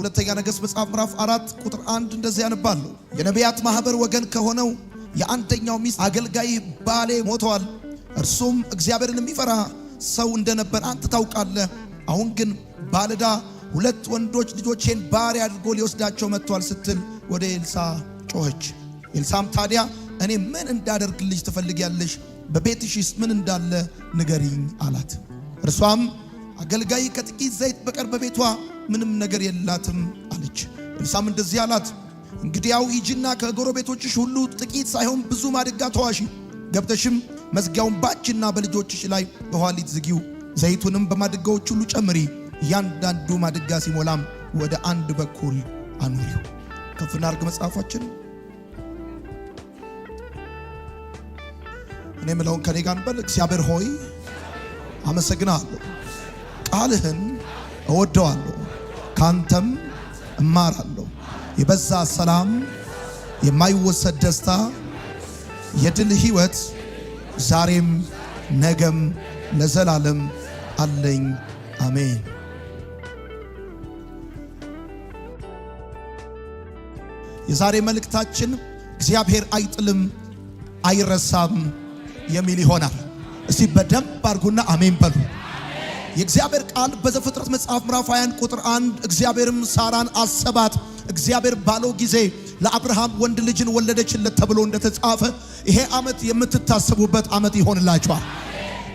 በሁለተኛ ነገሥት መጽሐፍ ምዕራፍ 4 ቁጥር 1 እንደዚህ ያነባሉ። የነቢያት ማህበር ወገን ከሆነው የአንደኛው ሚስት አገልጋይ ባሌ ሞቷል። እርሱም እግዚአብሔርን የሚፈራ ሰው እንደነበር አንተ ታውቃለህ። አሁን ግን ባለዳ 2 ወንዶች ልጆቼን ባሪያ አድርጎ ሊወስዳቸው መጥቷል ስትል ወደ ኤልሳ ጮኸች። ኤልሳም ታዲያ እኔ ምን እንዳደርግልሽ ትፈልጊያለሽ? በቤትሽስ ምን እንዳለ ንገሪኝ አላት። እርሷም አገልጋይ ከጥቂት ዘይት በቀር በቤቷ ምንም ነገር የላትም አለች። ኤልሳም እንደዚህ አላት፣ እንግዲያው ሂጂና ከጎረቤቶችሽ ሁሉ ጥቂት ሳይሆን ብዙ ማድጋ ተዋሺ፣ ገብተሽም መዝጊያውን ባንቺና በልጆችሽ ላይ በኋሊት ዝጊው፣ ዘይቱንም በማድጋዎች ሁሉ ጨምሪ፣ እያንዳንዱ ማድጋ ሲሞላም ወደ አንድ በኩል አኑሪው። ከፍና አርግ መጽሐፋችን እኔ ምለውን ከኔ ጋር እንበል። እግዚአብሔር ሆይ አመሰግናለሁ፣ ቃልህን እወደዋለሁ፣ ካንተም እማራለሁ። የበዛ ሰላም፣ የማይወሰድ ደስታ፣ የድል ህይወት ዛሬም ነገም ለዘላለም አለኝ። አሜን። የዛሬ መልእክታችን እግዚአብሔር አይጥልም አይረሳም የሚል ይሆናል። እስቲ በደንብ አድርጉና አሜን በሉ። የእግዚአብሔር ቃል በዘፍጥረት መጽሐፍ ምዕራፍ 20 ቁጥር 1 እግዚአብሔርም ሳራን አሰባት፣ እግዚአብሔር ባለው ጊዜ ለአብርሃም ወንድ ልጅን ወለደችለት ተብሎ እንደተጻፈ ይሄ ዓመት የምትታሰቡበት ዓመት ይሆንላችኋል።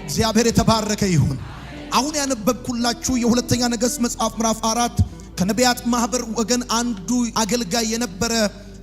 እግዚአብሔር የተባረከ ይሁን። አሁን ያነበብኩላችሁ የሁለተኛ ነገሥት መጽሐፍ ምዕራፍ 4 ከነቢያት ማህበር ወገን አንዱ አገልጋይ የነበረ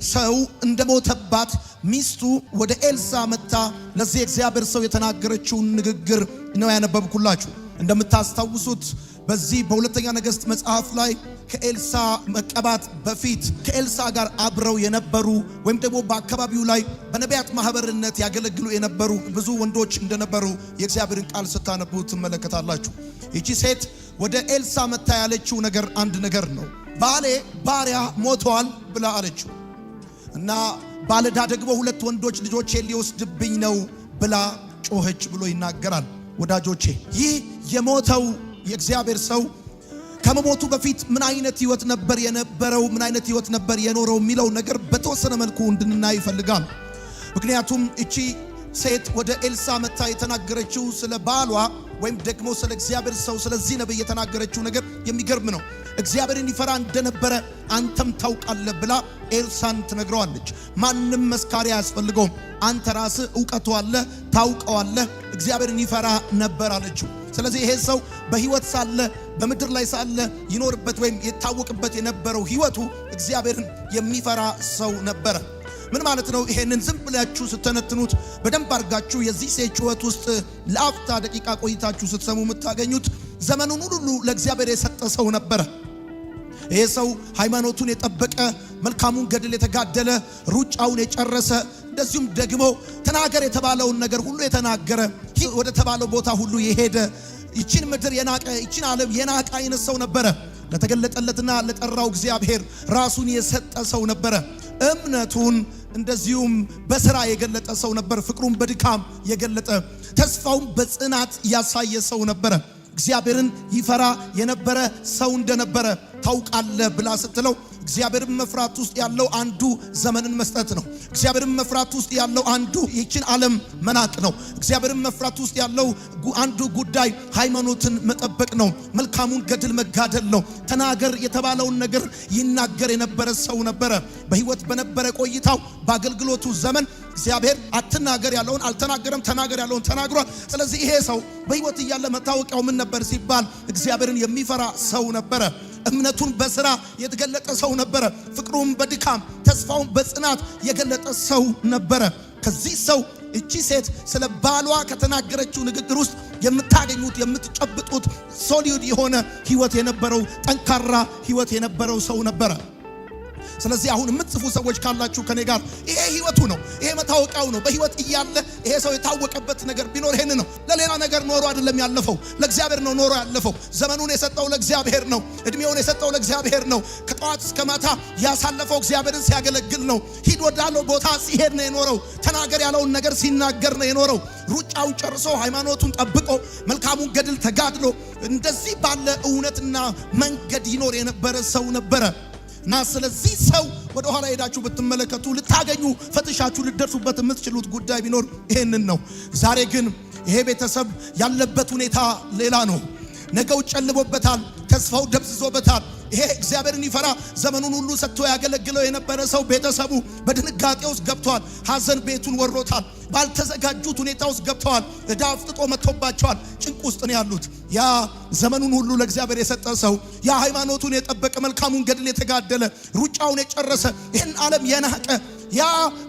ሰው እንደሞተባት ሚስቱ ወደ ኤልሳ መጣ ለዚህ እግዚአብሔር ሰው የተናገረችውን ንግግር ነው ያነበብኩላችሁ። እንደምታስታውሱት በዚህ በሁለተኛ ነገሥት መጽሐፍ ላይ ከኤልሳ መቀባት በፊት ከኤልሳ ጋር አብረው የነበሩ ወይም ደግሞ በአካባቢው ላይ በነቢያት ማህበርነት ያገለግሉ የነበሩ ብዙ ወንዶች እንደነበሩ የእግዚአብሔርን ቃል ስታነቡ ትመለከታላችሁ። ይቺ ሴት ወደ ኤልሳ መጣ ያለችው ነገር አንድ ነገር ነው። ባሌ ባሪያ ሞቷል ብላ አለችው እና ባለዳ ደግሞ 2 ወንዶች ልጆቼ ሊወስድብኝ ነው ብላ ጮኸች ብሎ ይናገራል። ወዳጆቼ ይህ የሞተው የእግዚአብሔር ሰው ከመሞቱ በፊት ምን አይነት ህይወት ነበር የነበረው፣ ምን አይነት ህይወት ነበር የኖረው የሚለው ነገር በተወሰነ መልኩ እንድንናይ ይፈልጋል። ምክንያቱም እቺ ሴት ወደ ኤልሳ መታ የተናገረችው ስለ ባሏ ወይም ደግሞ ስለ እግዚአብሔር ሰው ስለዚህ ነብይ የተናገረችው ነገር የሚገርም ነው። እግዚአብሔርን ይፈራ እንደነበረ አንተም ታውቃለህ ብላ ኤልሳን ትነግረዋለች። ማንም መስካሪ አያስፈልገውም። አንተ ራስህ ዕውቀቱ አለ፣ ታውቀዋለህ፣ እግዚአብሔርን ይፈራ ነበር አለችው። ስለዚህ ይሄ ሰው በህይወት ሳለ በምድር ላይ ሳለ ይኖርበት ወይም የታወቅበት የነበረው ህይወቱ እግዚአብሔርን የሚፈራ ሰው ነበረ። ምን ማለት ነው? ይሄንን ዝም ብላችሁ ስተነትኑት በደንብ አድርጋችሁ የዚህ ሴት ህይወት ውስጥ ለአፍታ ደቂቃ ቆይታችሁ ስትሰሙ የምታገኙት ዘመኑን ሁሉ ለእግዚአብሔር የሰጠ ሰው ነበረ። ይሄ ሰው ሃይማኖቱን የጠበቀ መልካሙን ገድል የተጋደለ ሩጫውን የጨረሰ እንደዚሁም ደግሞ ተናገር የተባለውን ነገር ሁሉ የተናገረ ወደ ተባለው ቦታ ሁሉ የሄደ ይችን ምድር የናቀ ይችን ዓለም የናቀ አይነት ሰው ነበረ። ለተገለጠለትና ለጠራው እግዚአብሔር ራሱን የሰጠ ሰው ነበረ። እምነቱን እንደዚሁም በስራ የገለጠ ሰው ነበር። ፍቅሩን በድካም የገለጠ ተስፋውን በጽናት ያሳየ ሰው ነበረ። እግዚአብሔርን ይፈራ የነበረ ሰው እንደነበረ ታውቃለህ ብላ ስትለው እግዚአብሔርን መፍራት ውስጥ ያለው አንዱ ዘመንን መስጠት ነው። እግዚአብሔርን መፍራት ውስጥ ያለው አንዱ ይችን ዓለም መናቅ ነው። እግዚአብሔርን መፍራት ውስጥ ያለው አንዱ ጉዳይ ሃይማኖትን መጠበቅ ነው። መልካሙን ገድል መጋደል ነው። ተናገር የተባለውን ነገር ይናገር የነበረ ሰው ነበረ። በህይወት በነበረ ቆይታው በአገልግሎቱ ዘመን እግዚአብሔር አትናገር ያለውን አልተናገረም፣ ተናገር ያለውን ተናግሯል። ስለዚህ ይሄ ሰው በህይወት እያለ መታወቂያው ምን ነበር ሲባል እግዚአብሔርን የሚፈራ ሰው ነበረ። እምነቱን በስራ የተገለጠ ሰው ነበረ። ፍቅሩን በድካም ተስፋውን በጽናት የገለጠ ሰው ነበረ። ከዚህ ሰው እቺ ሴት ስለ ባሏ ከተናገረችው ንግግር ውስጥ የምታገኙት የምትጨብጡት ሶሊድ የሆነ ህይወት የነበረው ጠንካራ ህይወት የነበረው ሰው ነበረ። ስለዚህ አሁን የምትጽፉ ሰዎች ካላችሁ ከኔ ጋር ይሄ ህይወቱ ነው፣ ይሄ መታወቂያው ነው። በህይወት እያለ ይሄ ሰው የታወቀበት ነገር ቢኖር ይሄን ነው። ለሌላ ነገር ኖሮ አይደለም ያለፈው፣ ለእግዚአብሔር ነው ኖሮ ያለፈው። ዘመኑን የሰጠው ለእግዚአብሔር ነው። እድሜውን የሰጠው ለእግዚአብሔር ነው። ከጠዋት እስከ ማታ ያሳለፈው እግዚአብሔርን ሲያገለግል ነው። ሂድ ወዳለው ቦታ ሲሄድ ነው የኖረው። ተናገር ያለውን ነገር ሲናገር ነው የኖረው። ሩጫውን ጨርሶ ሃይማኖቱን ጠብቆ መልካሙን ገድል ተጋድሎ እንደዚህ ባለ እውነትና መንገድ ይኖር የነበረ ሰው ነበረ እና ስለዚህ ሰው ወደ ኋላ ሄዳችሁ ብትመለከቱ ልታገኙ ፈትሻችሁ ልደርሱበት የምትችሉት ጉዳይ ቢኖር ይሄንን ነው። ዛሬ ግን ይሄ ቤተሰብ ያለበት ሁኔታ ሌላ ነው። ነገው ጨልቦበታል፣ ተስፋው ደብዝዞበታል። ይሄ እግዚአብሔርን ይፈራ ዘመኑን ሁሉ ሰጥቶ ያገለግለው የነበረ ሰው ቤተሰቡ በድንጋጤ ውስጥ ገብቷል። ሐዘን ቤቱን ወሮታል። ባልተዘጋጁት ሁኔታ ውስጥ ገብተዋል። ዕዳ አፍጥጦ መጥቶባቸዋል። ጭንቅ ውስጥ ነው ያሉት። ያ ዘመኑን ሁሉ ለእግዚአብሔር የሰጠ ሰው፣ ያ ሃይማኖቱን የጠበቀ መልካሙን ገድል የተጋደለ ሩጫውን የጨረሰ ይህን ዓለም የናቀ ያ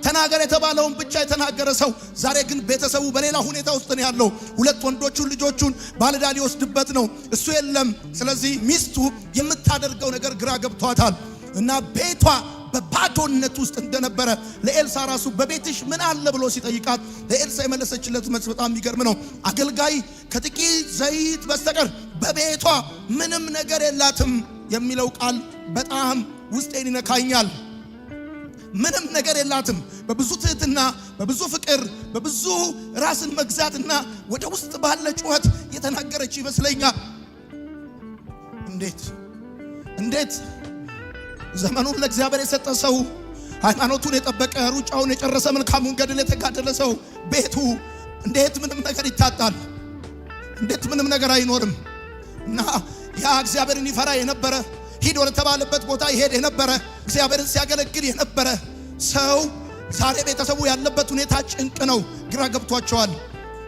ተናገር የተባለውን ብቻ የተናገረ ሰው ዛሬ ግን ቤተሰቡ በሌላ ሁኔታ ውስጥ ነው ያለው። ሁለት ወንዶቹን ልጆቹን ባለዕዳ ሊወስድበት ነው፣ እሱ የለም። ስለዚህ ሚስቱ የምታደርገው ነገር ግራ ገብቷታል እና ቤቷ በባዶነት ውስጥ እንደነበረ ለኤልሳ ራሱ በቤትሽ ምን አለ ብሎ ሲጠይቃት ለኤልሳ የመለሰችለት መልስ በጣም የሚገርም ነው። አገልጋይ ከጥቂት ዘይት በስተቀር በቤቷ ምንም ነገር የላትም የሚለው ቃል በጣም ውስጤን ይነካኛል። ምንም ነገር የላትም። በብዙ ትህትና፣ በብዙ ፍቅር፣ በብዙ ራስን መግዛትና ወደ ውስጥ ባለ ጩኸት የተናገረች ይመስለኛል። እንዴት ዘመኑን ለእግዚአብሔር የሰጠ ሰው፣ ሃይማኖቱን የጠበቀ ሩጫውን የጨረሰ መልካሙን ገድል የተጋደለ ሰው ቤቱ እንዴት ምንም ነገር ይታጣል? እንዴት ምንም ነገር አይኖርም? እና ያ እግዚአብሔርን ይፈራ የነበረ ሂድ ወደ ተባለበት ቦታ ይሄድ የነበረ እግዚአብሔርን ሲያገለግል የነበረ ሰው ዛሬ ቤተሰቡ ያለበት ሁኔታ ጭንቅ ነው። ግራ ገብቷቸዋል።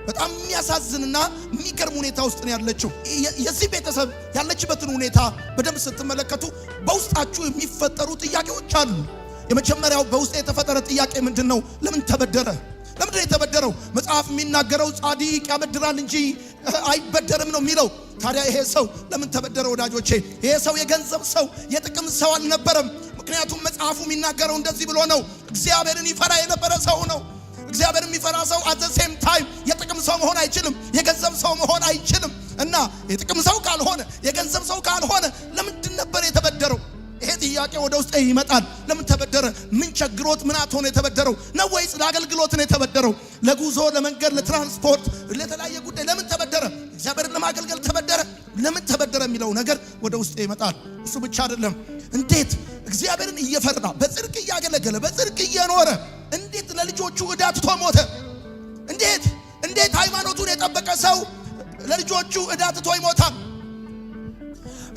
በጣም የሚያሳዝንና የሚገርም ሁኔታ ውስጥ ነው ያለችው። የዚህ ቤተሰብ ያለችበትን ሁኔታ በደንብ ስትመለከቱ በውስጣችሁ የሚፈጠሩ ጥያቄዎች አሉ። የመጀመሪያው በውስጥ የተፈጠረ ጥያቄ ምንድነው? ለምን ተበደረ? ለምንድን ነው የተበደረው? መጽሐፍ የሚናገረው ጻድቅ ያበድራል እንጂ አይበደርም ነው የሚለው። ታዲያ ይሄ ሰው ለምን ተበደረ? ወዳጆቼ ይሄ ሰው የገንዘብ ሰው የጥቅም ሰው አልነበረም። ምክንያቱም መጽሐፉ የሚናገረው እንደዚህ ብሎ ነው። እግዚአብሔርን ይፈራ የነበረ ሰው ነው። እግዚአብሔርን የሚፈራ ሰው አት ዘ ሴም ታይም የጥቅም ሰው መሆን አይችልም፣ የገንዘብ ሰው መሆን አይችልም። እና የጥቅም ሰው ካልሆነ የገንዘብ ሰው ካልሆነ ለምንድን ነበር የተበደረው? ይሄ ጥያቄ ወደ ውስጥ ይመጣል። ለምን ተበደረ? ምን ቸግሮት ምን አጥቶ ነው የተበደረው? ነው ወይስ ለአገልግሎት ነው የተበደረው? ለጉዞ፣ ለመንገድ፣ ለትራንስፖርት፣ ለተለያየ ጉዳይ ለምን ተበደረ? እግዚአብሔርን ለማገልገል ተበደረ? ለምን ተበደረ የሚለው ነገር ወደ ውስጥ ይመጣል። እሱ ብቻ አይደለም። እንዴት እግዚአብሔርን እየፈራ በጽድቅ እያገለገለ በጽድቅ እየኖረ እንዴት ለልጆቹ ዕዳ ትቶ ሞተ? እንዴት ሃይማኖቱን የጠበቀ ሰው ለልጆቹ ዕዳ ትቶ ይሞታል?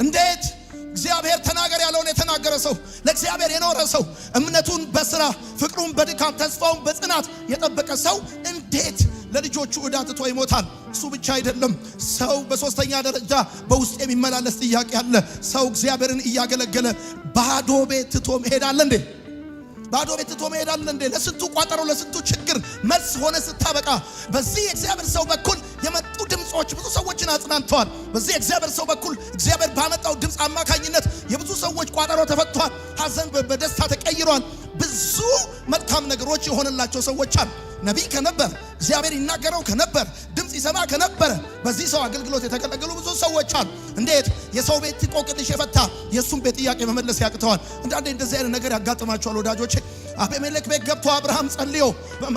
እንዴት እግዚአብሔር ተናገር ያለውን የተናገረ ሰው፣ ለእግዚአብሔር የኖረ ሰው፣ እምነቱን በስራ ፍቅሩን በድካም ተስፋውን በጽናት የጠበቀ ሰው እንዴት ለልጆቹ ዕዳ ትቶ ይሞታል? እሱ ብቻ አይደለም። ሰው በሶስተኛ ደረጃ በውስጥ የሚመላለስ ጥያቄ አለ። ሰው እግዚአብሔርን እያገለገለ ባዶ ቤት ትቶ መሄዳል እንዴ? ባዶ ቤት ትቶ መሄዳል እንዴ? ለስንቱ ቋጠሮ ለስንቱ ችግር መልስ ሆነ ስታበቃ በዚህ የእግዚአብሔር ሰው በኩል የመጡ ድምጾች ብዙ ሰዎችን አጽናንተዋል። በዚህ የእግዚአብሔር ሰው በኩል እግዚአብሔር ባመጣው ድምጽ አማካኝነት የብዙ ሰዎች ቋጠሮ ተፈቷል። ሐዘን በደስታ ተቀይሯል። ብዙ መልካም ነገሮች የሆነላቸው ሰዎች አሉ። ነቢይ ከነበር እግዚአብሔር ይናገረው ከነበር ድምጽ ይሰማ ከነበር በዚህ ሰው አገልግሎት የተገለገሉ ብዙ ሰዎች አሉ። እንዴት የሰው ቤት ቆቅልሽ የፈታ የሱን ቤት ጥያቄ መመለስ ያቅተዋል? አንዳንዴ እንደዚህ አይነት ነገር ያጋጥማቸዋል ወዳጆቼ። አቤሜሌክ ቤት ገብቶ አብርሃም ጸልዮ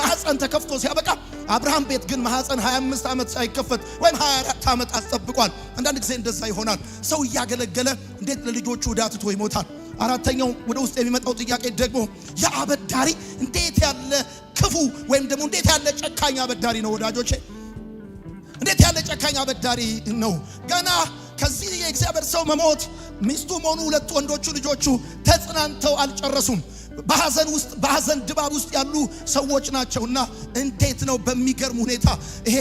ማህፀን ተከፍቶ ሲያበቃ አብርሃም ቤት ግን ማህፀን 25 ዓመት ሳይከፈት ወይም 24 ዓመት አስጠብቋል። አንዳንድ ጊዜ እንደዛ ይሆናል። ሰው እያገለገለ እንዴት ለልጆቹ ዕዳ ትቶ ይሞታል? አራተኛው ወደ ውስጥ የሚመጣው ጥያቄ ደግሞ የአበዳሪ እንዴት ያለ ክፉ ወይም ደግሞ እንዴት ያለ ጨካኝ አበዳሪ ነው ወዳጆቼ? እንዴት ያለ ጨካኝ አበዳሪ ነው? ገና ከዚህ የእግዚአብሔር ሰው መሞት ሚስቱም ሆኑ ሁለት ወንዶቹ ልጆቹ ተጽናንተው አልጨረሱም። በሐዘን ድባብ ውስጥ ያሉ ሰዎች ናቸውና እንዴት ነው በሚገርም ሁኔታ ይሄ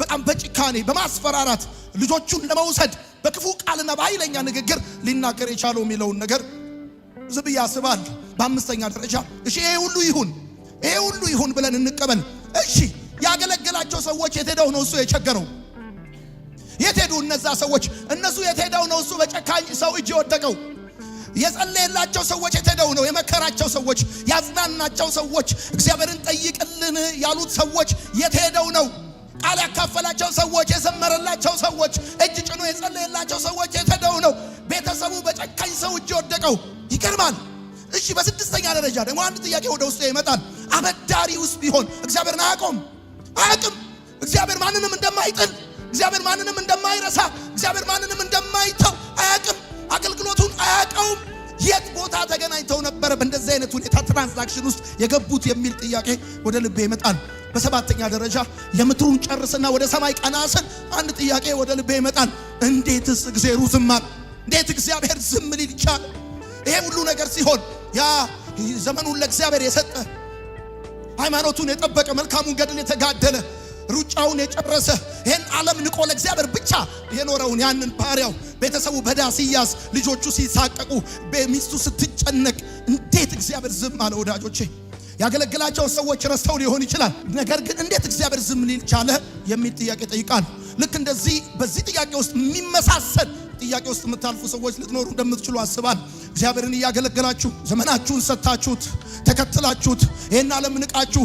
በጣም በጭካኔ በማስፈራራት ልጆቹን ለመውሰድ በክፉ ቃልና በኃይለኛ ንግግር ሊናገር የቻለው የሚለውን ነገር ዝም ያስባል። በአምስተኛ ደረጃ እሺ ይሄ ሁሉ ይሁን ብለን እንቀበል። እሺ ያገለገላቸው ሰዎች የት ሄደው ነው እሱ የቸገረው? የት ሄዱ እነዛ ሰዎች? እነሱ የት ሄደው ነው እሱ በጨካኝ ሰው እጅ የወደቀው? የጸለየላቸው ሰዎች የተደው ነው። የመከራቸው ሰዎች፣ ያጽናናቸው ሰዎች፣ እግዚአብሔርን ጠይቅልን ያሉት ሰዎች የተደው ነው። ቃል ያካፈላቸው ሰዎች፣ የዘመረላቸው ሰዎች፣ እጅ ጭኖ የጸለየላቸው ሰዎች የተደው ነው። ቤተሰቡ በጨካኝ ሰው እጅ ወደቀው። ይገርማል። እሺ በስድስተኛ ደረጃ ደግሞ አንድ ጥያቄ ወደ ውስጥ ይመጣል። አበዳሪ ውስጥ ቢሆን እግዚአብሔርን አያውቅም? እግዚአብሔር ማንንም እንደማይጥል፣ እግዚአብሔር ማንንም እንደማይረሳ፣ እግዚአብሔር ማንንም እንደማይተው አያውቅም? አገልግሎቱን አያውቀውም? የት ቦታ ተገናኝተው ነበር በእንደዚህ አይነት ሁኔታ ትራንዛክሽን ውስጥ የገቡት የሚል ጥያቄ ወደ ልቤ ይመጣል። በሰባተኛ ደረጃ የምድሩን ጨርስና ወደ ሰማይ ቀና ስል አንድ ጥያቄ ወደ ልቤ ይመጣል። እንዴትስ እግዚአብሔር ዝም አለ? እንዴት እግዚአብሔር ዝም ሊል ይችላል? ይሄ ሁሉ ነገር ሲሆን ያ ዘመኑን ለእግዚአብሔር የሰጠ ሃይማኖቱን የጠበቀ መልካሙን ገድል የተጋደለ ሩጫውን የጨረሰ ይሄን ዓለም ንቆ ለእግዚአብሔር ብቻ የኖረውን ያንን ባሪያው ቤተሰቡ በዳ ሲያዝ፣ ልጆቹ ሲሳቀቁ፣ በሚስቱ ስትጨነቅ እንዴት እግዚአብሔር ዝም አለ? ወዳጆቼ ያገለግላቸው ሰዎች ረስተው ሊሆን ይችላል። ነገር ግን እንዴት እግዚአብሔር ዝም ሊል ቻለ የሚል ጥያቄ ጠይቃል። ልክ እንደዚህ በዚህ ጥያቄ ውስጥ የሚመሳሰል ጥያቄ ውስጥ የምታልፉ ሰዎች ልትኖሩ እንደምትችሉ አስባል። እግዚአብሔርን እያገለገላችሁ ዘመናችሁን ሰጥታችሁት ተከትላችሁት ይሄን ዓለም ንቃችሁ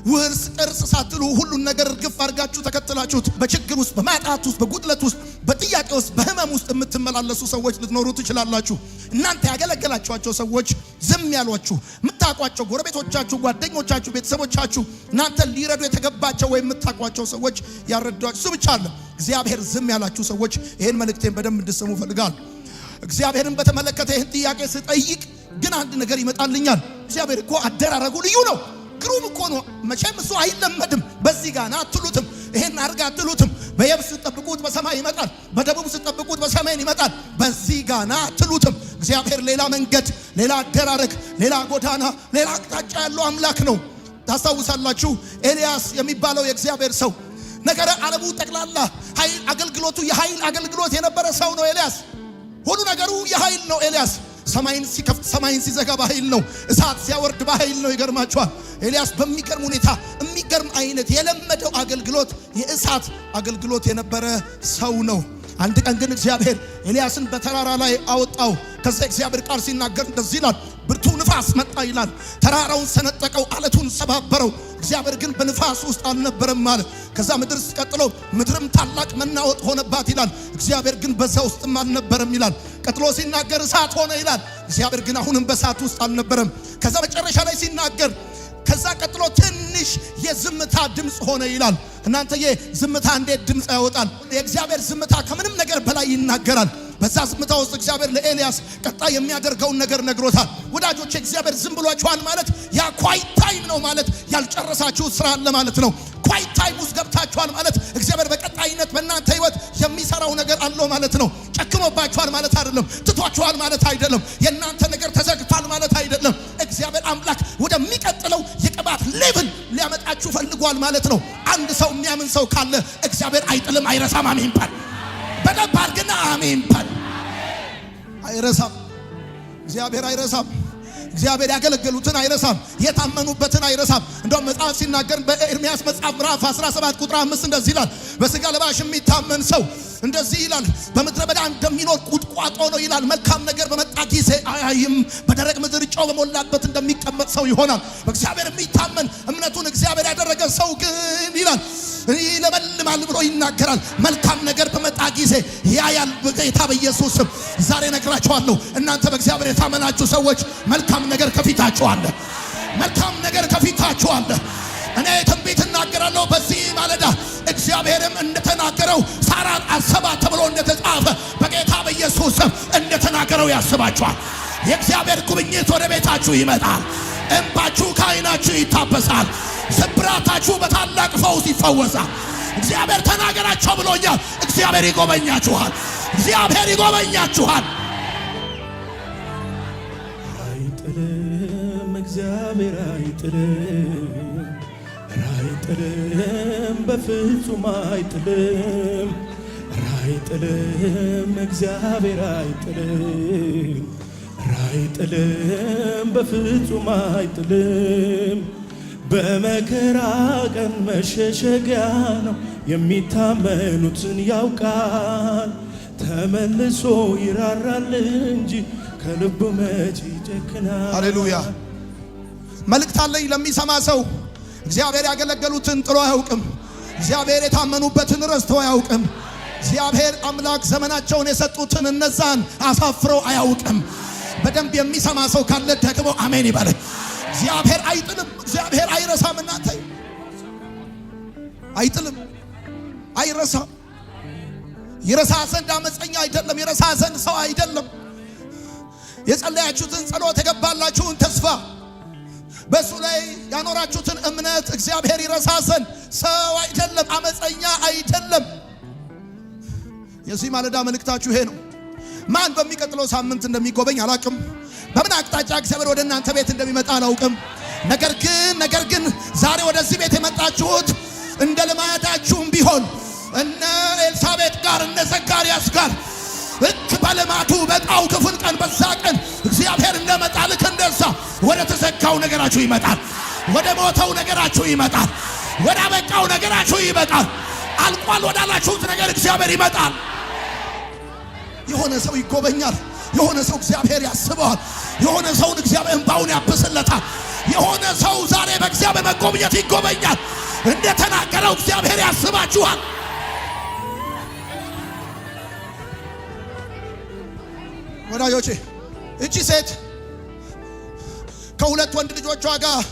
ውርስ ቅርስ ሳትሉ ሁሉን ነገር ግፍ አድርጋችሁ ተከትላችሁት በችግር ውስጥ በማጣት ውስጥ በጉድለት ውስጥ በጥያቄ ውስጥ በህመም ውስጥ የምትመላለሱ ሰዎች ልትኖሩ ትችላላችሁ። እናንተ ያገለገላችኋቸው ሰዎች ዝም ያሏችሁ፣ የምታውቋቸው ጎረቤቶቻችሁ፣ ጓደኞቻችሁ፣ ቤተሰቦቻችሁ እናንተ ሊረዱ የተገባቸው ወይ የምታውቋቸው ሰዎች ያረዷችሁ እሱ ብቻ አለ። እግዚአብሔር ዝም ያላችሁ ሰዎች ይሄን መልእክቴን በደንብ እንድትሰሙ ፈልጋለሁ። እግዚአብሔርን በተመለከተ ይሄን ጥያቄ ስጠይቅ ግን አንድ ነገር ይመጣልኛል። እግዚአብሔር እኮ አደራረጉ ልዩ ነው። ግሩም እኮ ነው። መቼም እሱ አይለመድም። በዚህ ጋር ና አትሉትም፣ ይሄን አርጋ አትሉትም። በየብስ ስትጠብቁት በሰማይ ይመጣል፣ በደቡብ ስትጠብቁት በሰሜን ይመጣል። በዚህ ጋር ና አትሉትም። እግዚአብሔር ሌላ መንገድ፣ ሌላ አደራረግ፣ ሌላ ጎዳና፣ ሌላ አቅጣጫ ያለው አምላክ ነው። ታስታውሳላችሁ ኤልያስ የሚባለው የእግዚአብሔር ሰው ነገረ ዓለሙ ጠቅላላ ኃይል አገልግሎቱ የኃይል አገልግሎት የነበረ ሰው ነው ኤልያስ። ሁሉ ነገሩ የኃይል ነው ኤልያስ። ሰማይን ሲከፍት ሰማይን ሲዘጋ በኃይል ነው። እሳት ሲያወርድ በኃይል ነው። ይገርማችኋል። ኤልያስ በሚገርም ሁኔታ የሚገርም አይነት የለመደው አገልግሎት የእሳት አገልግሎት የነበረ ሰው ነው። አንድ ቀን ግን እግዚአብሔር ኤልያስን በተራራ ላይ አወጣው። ከዛ እግዚአብሔር ቃል ሲናገር እንደዚህ ይላል፣ ብርቱ ንፋስ መጣ ይላል። ተራራውን ሰነጠቀው፣ አለቱን ሰባበረው። እግዚአብሔር ግን በንፋስ ውስጥ አልነበረም ማለት። ከዛ ምድር ቀጥሎ ምድርም ታላቅ መናወጥ ሆነባት ይላል። እግዚአብሔር ግን በዛ ውስጥም አልነበረም ይላል። ቀጥሎ ሲናገር እሳት ሆነ ይላል። እግዚአብሔር ግን አሁንም በእሳት ውስጥ አልነበረም። ከዛ መጨረሻ ላይ ሲናገር ከዛ ቀጥሎ ትንሽ የዝምታ ድምፅ ሆነ ይላል። እናንተ የዝምታ እንዴት ድምፅ ያወጣል? የእግዚአብሔር ዝምታ ከምንም ነገር በላይ ይናገራል። በዛ ዝምታ ውስጥ እግዚአብሔር ለኤልያስ ቀጣይ የሚያደርገውን ነገር ነግሮታል። ወዳጆቼ እግዚአብሔር ዝም ብሏችኋል ማለት ያ ኳይት ታይም ነው ማለት ያልጨረሳችሁት ስራ አለ ማለት ነው። ኳይት ታይም ውስጥ ገብታችኋል ማለት እግዚአብሔር በቀጣይነት በእናንተ ህይወት የሚሰራው ነገር አለው ማለት ነው። ጨክኖባችኋል ማለት አይደለም። ትቷችኋል ማለት አይደለም። የእናንተ ነገር ተዘግቷል ማለት አይደለም። እግዚአብሔር አምላክ ወደሚቀጥለው የቅባት ሌቭል ሊያመጣችሁ ፈልጓል ማለት ነው። አንድ ሰው የሚያምን ሰው ካለ እግዚአብሔር አይጥልም፣ አይረሳም። አሜን ባል። በደንብ አድርግና አሜን ባል። አይረሳም። እግዚአብሔር አይረሳም። እግዚአብሔር ያገለገሉትን አይረሳም፣ የታመኑበትን አይረሳም። እንደውም መጽሐፍ ሲናገር በኤርምያስ መጽሐፍ ምዕራፍ 17 ቁጥር 5 እንደዚህ ይላል፣ በስጋ ለባሽ የሚታመን ሰው እንደዚህ ይላል፣ በምድረ በዳ እንደሚኖር ቁጥቋጦ ነው ይላል። መልካም ነገር በመጣ ጊዜ አያይም፣ በደረቅ ምድር ጨው በሞላበት እንደሚቀመጥ ሰው ይሆናል። በእግዚአብሔር የሚታመን እምነቱን እግዚአብሔር ያደረገ ሰው ግን ይላል ይለመልማል ብሎ ይናገራል። መልካም ነገር በመጣ ጊዜ ያያል። በጌታ በኢየሱስ ስም ዛሬ ነግራችኋለሁ። እናንተ በእግዚአብሔር የታመናችሁ ሰዎች መልካም ነገር ከፊታችሁ አለ። መልካም ነገር ከፊታችሁ አለ። እኔ ትንቢት እናገራለሁ በዚህ ማለዳ እግዚአብሔርም እንደተናገረው ሳራን አሰባት ተብሎ እንደተጻፈ በጌታ በኢየሱስ ስም እንደተናገረው ያስባችኋል። የእግዚአብሔር ጉብኝት ወደ ቤታችሁ ይመጣል። እንባችሁ ከዓይናችሁ ይታበሳል። ስብራታችሁ በታላቅ ፈውስ ይፈወሳል። እግዚአብሔር ተናገራቸው ብሎኛል። እግዚአብሔር ይጎበኛችኋል። እግዚአብሔር ይጎበኛችኋል። አይጥልም፣ እግዚአብሔር አይጥልም፣ አይጥልም፣ በፍጹም አይጥልም፣ አይጥልም፣ እግዚአብሔር አይጥልም፣ አይጥልም፣ በፍጹም አይጥልም። በመከራ ቀን መሸሸጊያ ነው፣ የሚታመኑትን ያውቃል። ተመልሶ ይራራል እንጂ ከልቡ መች ይጨክናል። ሃሌሉያ። መልእክት አለኝ ለሚሰማ ሰው። እግዚአብሔር ያገለገሉትን ጥሎ አያውቅም። እግዚአብሔር የታመኑበትን ረስቶ አያውቅም። እግዚአብሔር አምላክ ዘመናቸውን የሰጡትን እነዛን አሳፍሮ አያውቅም። በደንብ የሚሰማ ሰው ካለ ደግሞ አሜን ይበል። እግዚአብሔር አይጥልም። እግዚአብሔር አይረሳም። እናንተ አይጥልም፣ አይረሳም። ይረሳ ዘንድ አመፀኛ አይደለም። ይረሳ ዘንድ ሰው አይደለም። የጸለያችሁትን ጸሎት፣ የገባላችሁን ተስፋ፣ በሱ ላይ ያኖራችሁትን እምነት እግዚአብሔር ይረሳ ዘንድ ሰው አይደለም፣ አመፀኛ አይደለም። የዚህ ማለዳ መልእክታችሁ ይሄ ነው። ማን በሚቀጥለው ሳምንት እንደሚጎበኝ አላውቅም። በምን አቅጣጫ እግዚአብሔር ወደ እናንተ ቤት እንደሚመጣ አላውቅም። ነገር ግን ዛሬ ወደዚህ ቤት የመጣችሁት እንደ ልማዳችሁም ቢሆን እነ ኤልሳቤጥ ጋር እነ ዘካርያስ ጋር ልክ በልማዱ በጣው ክፍል ቀን በዛ ቀን እግዚአብሔር እንደመጣ ልክ እንደዛ ወደ ተዘጋው ነገራችሁ ይመጣል። ወደ ሞተው ነገራችሁ ይመጣል። ወደ አበቃው ነገራችሁ ይመጣል። አልቋል ወዳላችሁት ነገር እግዚአብሔር ይመጣል። የሆነ ሰው ይጎበኛል። የሆነ ሰው እግዚአብሔር ያስበዋል። የሆነ ሰውን እግዚአብሔር እንባውን ያብስለታል። የሆነ ሰው ዛሬ በእግዚአብሔር መጎብኘት ይጎበኛል። እንደተናገረው እግዚአብሔር ያስባችኋል። ወዳጆቼ እቺ ሴት ከሁለት ወንድ ልጆቿ ጋር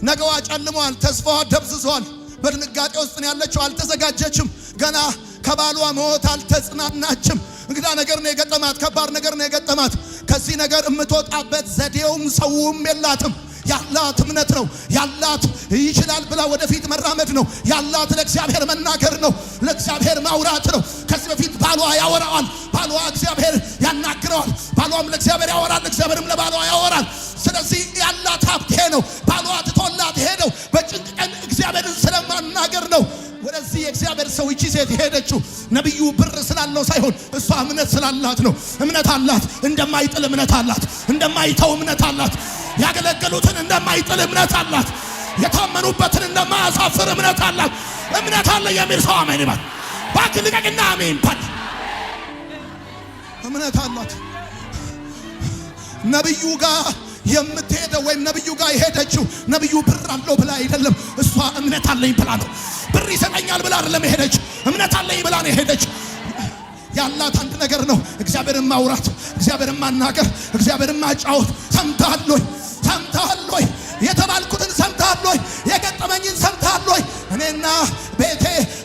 ነገዋ ጨልሟል። ተስፋዋ ደብዝዟል። በድንጋጤ ውስጥ ነው ያለችው። አልተዘጋጀችም። ገና ከባሏ ሞት አልተጽናናችም። እንግዳ ነገር ነው የገጠማት። ከባድ ነገር ነው የገጠማት። ከዚህ ነገር የምትወጣበት ዘዴውም ሰውም የላትም። ያላት እምነት ነው ያላት። ይችላል ብላ ወደፊት መራመድ ነው ያላት። ለእግዚአብሔር መናገር ነው፣ ለእግዚአብሔር ማውራት ነው። ከዚህ በፊት ባሏ ያወራዋል፣ ባሏ እግዚአብሔር ያናግረዋል። ባሏም ለእግዚአብሔር ያወራል፣ እግዚአብሔርም ለባሏ ያወራል። ስለዚህ ያላት ሀብት ይሄ ነው። ባሏ ትቶላት ሄደው በጭንቅ ቀን እግዚአብሔርን ስለማናገር ነው። ወደዚህ የእግዚአብሔር ሰው እቺ ሴት ሄደችው ነብዩ ብር ስላለው ሳይሆን እሷ እምነት ስላላት ነው። እምነት አላት፣ እንደማይጥል እምነት አላት፣ እንደማይተው እምነት አላት፣ ያገለገሉትን እንደማይጥል እምነት አላት፣ የታመኑበትን እንደማያሳፍር እምነት አላት። እምነት አለ የሚል ሰው አሜን ይበል። ባክ ልቀቅና አሜን በል። እምነት አላት። ነብዩ ጋር የምትሄደው ወይም ነብዩ ጋር የሄደችው ነብዩ ብር አለው ብላ አይደለም። እሷ እምነት አለኝ ብላ ነው። ብር ይሰጠኛል ብላ አይደለም የሄደች። እምነት አለኝ ብላ ነው የሄደች። ያላት አንድ ነገር ነው፣ እግዚአብሔርን ማውራት፣ እግዚአብሔርን ማናገር፣ እግዚአብሔርን ማጫወት። ሰምተሃል ወይ? ሰምተሃል ወይ? የተባልኩትን ሰምተሃል ወይ? የገጠመኝን ሰምተሃል ወይ? እኔና ቤቴ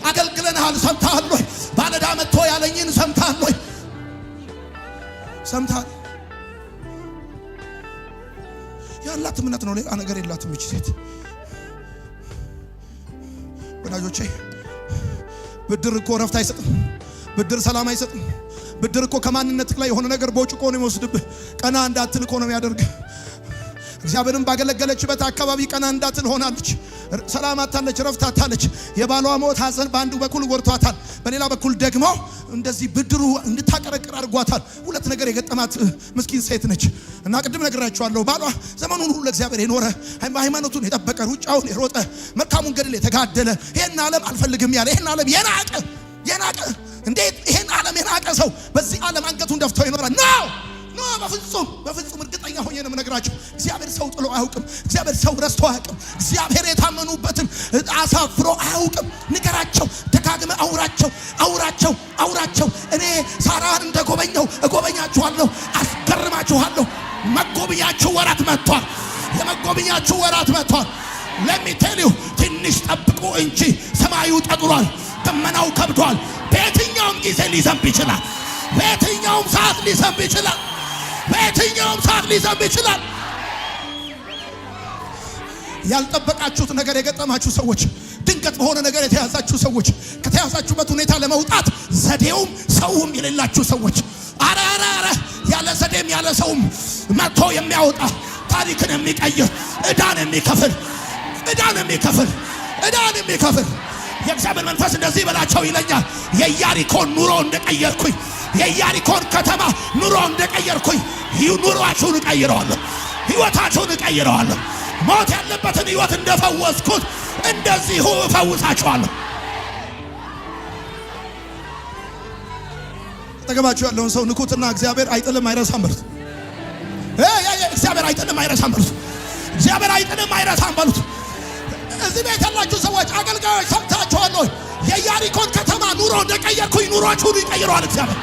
አገልግለናል። ሰምተሃል ወይ? ባለዳ መጥቶ ያለኝን ሰምተሃል ወይ? ሰምተሃል? ያላት እምነት ነው፣ ሌላ ነገር የላትም እቺ ሴት። ወዳጆቼ ብድር እኮ ረፍት አይሰጥም። ብድር ሰላም አይሰጥም። ብድር እኮ ከማንነትህ ላይ የሆነ ነገር ቦጭቆ ነው የሚወስድብህ። ቀና እንዳትል እኮ ነው የሚያደርግ። እግዚአብሔርን ባገለገለችበት አካባቢ ቀና እንዳትል ሆናለች። ሰላም አታለች፣ ረፍት አታለች። የባሏ ሞት ሐዘን በአንዱ በኩል ወርቷታል፣ በሌላ በኩል ደግሞ እንደዚህ ብድሩ እንድታቀረቅር አድርጓታል። ሁለት ነገር የገጠማት ምስኪን ሴት ነች። እና ቅድም ነግራችኋለሁ፣ ባሏ ዘመኑን ሁሉ ለእግዚአብሔር የኖረ ሃይማኖቱን የጠበቀ ሩጫውን የሮጠ መልካሙን ገድል የተጋደለ ይሄን ዓለም አልፈልግም ያለ ይሄን ዓለም የናቀ እንዴት ይሄን ዓለም የናቀ ሰው በዚህ ዓለም አንገቱን ደፍቶ ይኖራል? ኖ በፍጹም እርግጠኛ ሆኜ ነው የምነግራችሁ። እግዚአብሔር ሰው ጥሎ አያውቅም። እግዚአብሔር ሰው ረስቶ አያውቅም። እግዚአብሔር የታመኑበትን አሳፍሮ አያውቅም። ንገራቸው፣ ደጋግመ አውራቸው። እኔ ሳራን እንደጎበኘው እጎበኛችኋለሁ፣ አስገርማችኋለሁ። መጎብኛችሁ ወራት መጥቷል። የመጎብኛችሁ ወራት መጥቷል። ለሚቴሊው ትንሽ ጠብቁ እንጂ ሰማዩ ጠጥሯል፣ ደመናው ከብዷል። በየትኛውም ጊዜ ሊዘንብ ይችላል። በየትኛውም ሰዓት ሊዘንብ ይችላል። በየትኛውም ሰዓት ሊዘንብ ይችላል። ያልጠበቃችሁት ነገር የገጠማችሁ ሰዎች፣ ድንገት በሆነ ነገር የተያዛችሁ ሰዎች፣ ከተያዛችሁበት ሁኔታ ለመውጣት ዘዴውም ሰውም የሌላችሁ ሰዎች፣ አረ ያለ ዘዴም ያለ ሰውም መጥቶ የሚያወጣ ታሪክን የሚቀይር ዕዳን የሚከፍል የእግዚአብሔር መንፈስ እንደዚህ በላቸው ይለኛል። የኢያሪኮን ኑሮ እንደቀየርኩኝ፣ የኢያሪኮን ከተማ ኑሮ እንደቀየርኩኝ ኑሮአችሁን እቀይረዋለሁ፣ ሕይወታችሁን እቀይረዋለሁ። ሞት ያለበትን ሕይወት እንደፈወስኩት እንደዚሁ እፈውሳችኋለሁ። አጠገባችሁ ያለውን ሰው ንኩትና እግዚአብሔር አይጥልም አይረሳም በሉት። አይጥልም አይረሳም በሉት። እግዚአብሔር አይጥልም አይረሳም በሉት። እዚህ ቤት ያላችሁ ሰዎች አገልጋዮች ሰምታችኋል ወይ? የኢያሪኮን ከተማ ኑሮ እንደቀየርኩኝ ኑሯችሁን ይቀይረዋል እግዚአብሔር።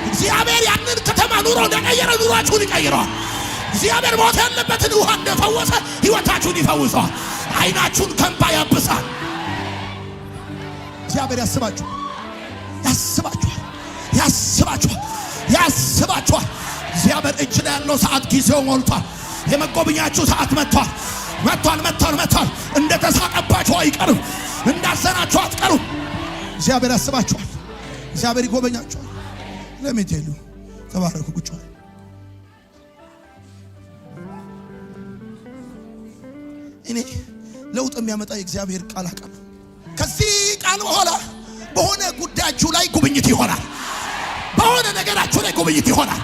እግዚአብሔር ያንን ከተማ ኑሮ እንደቀየረ ኑሯችሁን ይቀይረዋል። እግዚአብሔር ሞት ያለበትን ውሃ እንደፈወሰ ሕይወታችሁን ይፈውሰዋል። አይናችሁን ከእንባ ያብሳል። እግዚአብሔር ያስባችኋል፣ ያስባችኋል፣ ያስባችኋል፣ ያስባችኋል። እግዚአብሔር እጅ ላይ ያለው ሰዓት ጊዜው ሞልቷል። የመጎብኛችሁ ሰዓት መጥቷል፣ መጥቷል፣ መጥቷል፣ መጥቷል። እንደተሳቀባችሁ አይቀርም፣ እንዳዘናችሁ አትቀሩም። እግዚአብሔር ያስባችኋል፣ እግዚአብሔር ይጎበኛችኋል። ለምትሄዱ ተባረኩ። ቁጭ በሉ። እኔ ለውጥ የሚያመጣ የእግዚአብሔር ቃል አቀብ ከዚህ ቃል በኋላ በሆነ ጉዳያችሁ ላይ ጉብኝት ይሆናል። በሆነ ነገራችሁ ላይ ጉብኝት ይሆናል።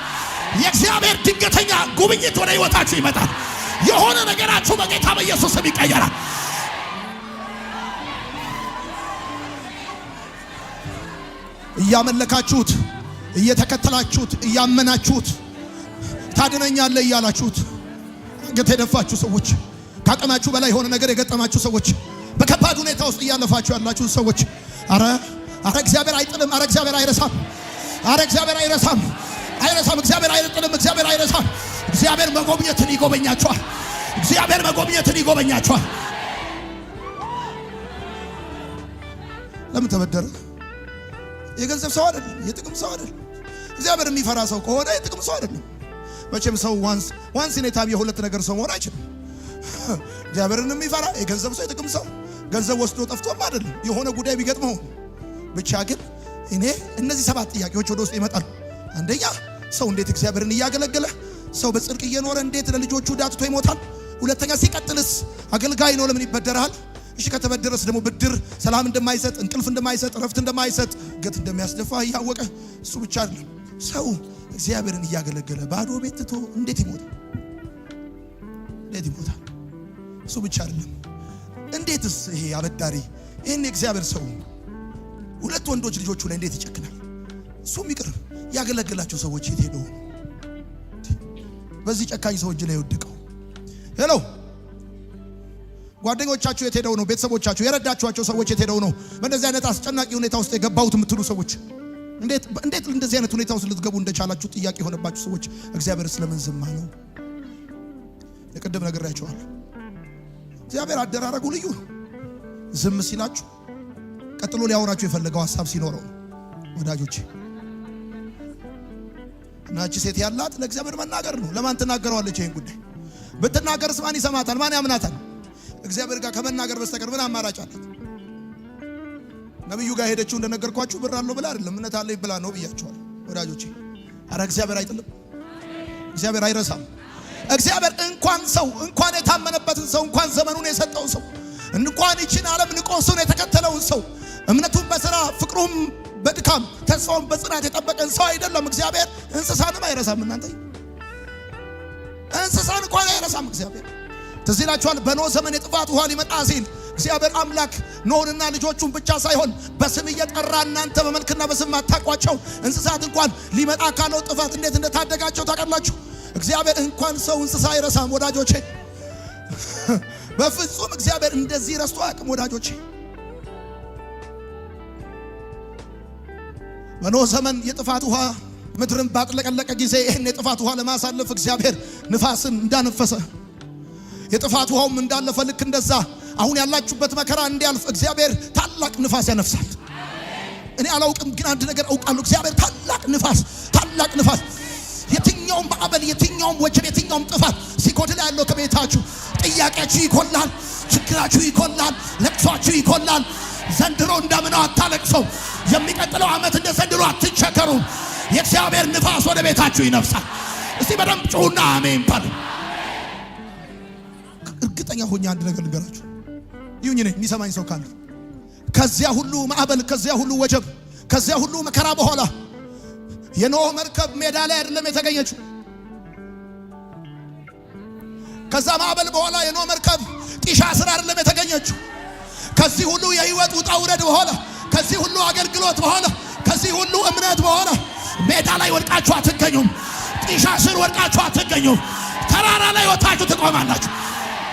የእግዚአብሔር ድንገተኛ ጉብኝት ወደ ሕይወታችሁ ይመጣል። የሆነ ነገራችሁ በጌታ በኢየሱስ ስም ይቀየራል። እያመለካችሁት፣ እየተከተላችሁት፣ እያመናችሁት ታድነኛለህ እያላችሁት አንገት የደፋችሁ ሰዎች፣ ካቅማችሁ በላይ የሆነ ነገር የገጠማችሁ ሰዎች፣ በከባድ ሁኔታ ውስጥ እያለፋችሁ ያላችሁ ሰዎች፣ አረ እግዚአብሔር አይጥልም፣ አረ እግዚአብሔር አይረሳም፣ አረ እግዚአብሔር አይረሳም፣ አይረሳም። እግዚአብሔር አይጥልም፣ እግዚአብሔር አይረሳም። እግዚአብሔር መጎብኘትን ይጎበኛችኋል። እግዚአብሔር መጎብኘትን ይጎበኛችኋል። ለምን ተበደረ? የገንዘብ ሰው አይደለም፣ የጥቅም ሰው አይደለም። እግዚአብሔር የሚፈራ ሰው ከሆነ የጥቅም ሰው አይደለም። መቼም ሰው ዋንስ ኢን ኤ ታይም የሁለት ነገር ሰው መሆን አይችልም። እግዚአብሔርን የሚፈራ የገንዘብ ሰው የጥቅም ሰው ገንዘብ ወስዶ ጠፍቶም አይደለም፣ የሆነ ጉዳይ ቢገጥመው ብቻ። ግን እኔ እነዚህ 7 ጥያቄዎች ወደ ውስጥ ይመጣሉ። አንደኛ ሰው እንዴት እግዚአብሔርን እያገለገለ ሰው በጽድቅ እየኖረ እንዴት ለልጆቹ ዳትቶ ይሞታል? ሁለተኛ ሲቀጥልስ አገልጋይ ነው ለምን ይበደራል? እሺ ከተበደረስ ደግሞ ብድር ሰላም እንደማይሰጥ፣ እንቅልፍ እንደማይሰጥ፣ ረፍት እንደማይሰጥ፣ ገት እንደሚያስደፋ እያወቀ እሱ ብቻ አይደለም ሰው እግዚአብሔርን እያገለገለ ባዶ ቤት ትቶ እንዴት ይሞታል? እንዴት ይሞታል? እሱ ብቻ አይደለም እንዴትስ ይሄ አበዳሪ ይሄን የእግዚአብሔር ሰው 2 ወንዶች ልጆቹ ላይ እንዴት ይጨክናል? እሱም ይቅር ያገለግላቸው ሰዎች የት ሄደው በዚህ ጨካኝ ሰው እጅ ላይ ወድቀው? ሄሎ ጓደኞቻችሁ የት ሄደው ነው? ቤተሰቦቻችሁ የረዳችኋቸው ሰዎች የት ሄደው ነው? በእንደዚህ አይነት አስጨናቂ ሁኔታ ውስጥ የገባሁት የምትሉ ሰዎች እንዴት እንደዚህ አይነት ሁኔታ ውስጥ ልትገቡ እንደቻላችሁ ጥያቄ የሆነባችሁ ሰዎች እግዚአብሔር ስለምን ዝም አለው? የቅድም ነግሬያችኋለሁ። እግዚአብሔር አደራረጉ ልዩ ነው። ዝም ሲላችሁ ቀጥሎ ሊያወራችሁ የፈለገው ሐሳብ ሲኖረው ወዳጆቼ። እና እቺ ሴት ያላት ለእግዚአብሔር መናገር ነው። ለማን ትናገረዋለች? ይሄን ጉዳይ ብትናገርስ ማን ይሰማታል? ማን ያምናታል? እግዚአብሔር ጋር ከመናገር በስተቀር ምን አማራጭ አላት? ነብዩ ጋር ሄደችው እንደነገርኳችሁ ብር አለው ብላ አይደለም እምነት አለኝ ብላ ነው ብያችኋል ወዳጆቼ። አረ እግዚአብሔር አይጥልም፣ እግዚአብሔር አይረሳም። እግዚአብሔር እንኳን የታመነበትን ሰው እንኳን ዘመኑን የሰጠው ሰው እንኳን ይችን ዓለም ንቆሱን የተከተለውን ሰው እምነቱን በሥራ ፍቅሩም በድካም ተስፋውን በጽናት የጠበቀን ሰው አይደለም እግዚአብሔር እንስሳንም አይረሳም። እናንተ እንስሳን እንኳን አይረሳም እግዚአብሔር። ትዝ ይላችኋል በኖህ ዘመን የጥፋት ውሃ ሊመጣ ሲል እግዚአብሔር አምላክ ኖህንና ልጆቹን ብቻ ሳይሆን በስም እየጠራ እናንተ በመልክና በስም አታውቋቸው እንስሳት እንኳን ሊመጣ ካለው ጥፋት እንዴት እንደታደጋቸው ታውቃላችሁ። እግዚአብሔር እንኳን ሰው እንስሳ አይረሳም ወዳጆቼ። በፍጹም እግዚአብሔር እንደዚህ ረስቶ አያውቅም ወዳጆቼ። በኖህ ዘመን የጥፋት ውሃ ምድርን ባጥለቀለቀ ጊዜ ይህን የጥፋት ውሃ ለማሳለፍ እግዚአብሔር ንፋስን እንዳነፈሰ የጥፋት ውሃውም እንዳለፈ ልክ እንደዛ አሁን ያላችሁበት መከራ እንዲያልፍ እግዚአብሔር ታላቅ ንፋስ ያነፍሳል። እኔ አላውቅም ግን አንድ ነገር አውቃለሁ። እግዚአብሔር ታላቅ ንፋስ የትኛውም ማዕበል፣ የትኛውም ወጀብ፣ የትኛውም ጥፋት ሲጎድል ያለው ከቤታችሁ ጥያቄያችሁ ይኮላል፣ ችግራችሁ ይኮላል፣ ለቅሷችሁ ይኮላል። ዘንድሮ እንደምነው አታለቅሰው። የሚቀጥለው ዓመት እንደ ዘንድሮ አትቸከሩ። የእግዚአብሔር ንፋስ ወደ ቤታችሁ ይነፍሳል። እስቲ በደንብ ጩሁና አሜን በሉ። እርግጠኛ ሆኜ አንድ ነገር ልንገራችሁ። ይሁን ነኝ የሚሰማኝ ሰው ካለ ከዚያ ሁሉ ማዕበል፣ ከዚያ ሁሉ ወጀብ፣ ከዚያ ሁሉ መከራ በኋላ የኖህ መርከብ ሜዳ ላይ አይደለም የተገኘችው። ከዛ ማዕበል በኋላ የኖህ መርከብ ጢሻ ስር አይደለም የተገኘችው። ከዚህ ሁሉ የህይወት ውጣ ውረድ በኋላ፣ ከዚህ ሁሉ አገልግሎት በኋላ፣ ከዚህ ሁሉ እምነት በኋላ ሜዳ ላይ ወድቃችሁ አትገኙም። ጢሻ ስር ወድቃችሁ አትገኙም። ተራራ ስለ ሕይወታችሁ ትቆማላችሁ።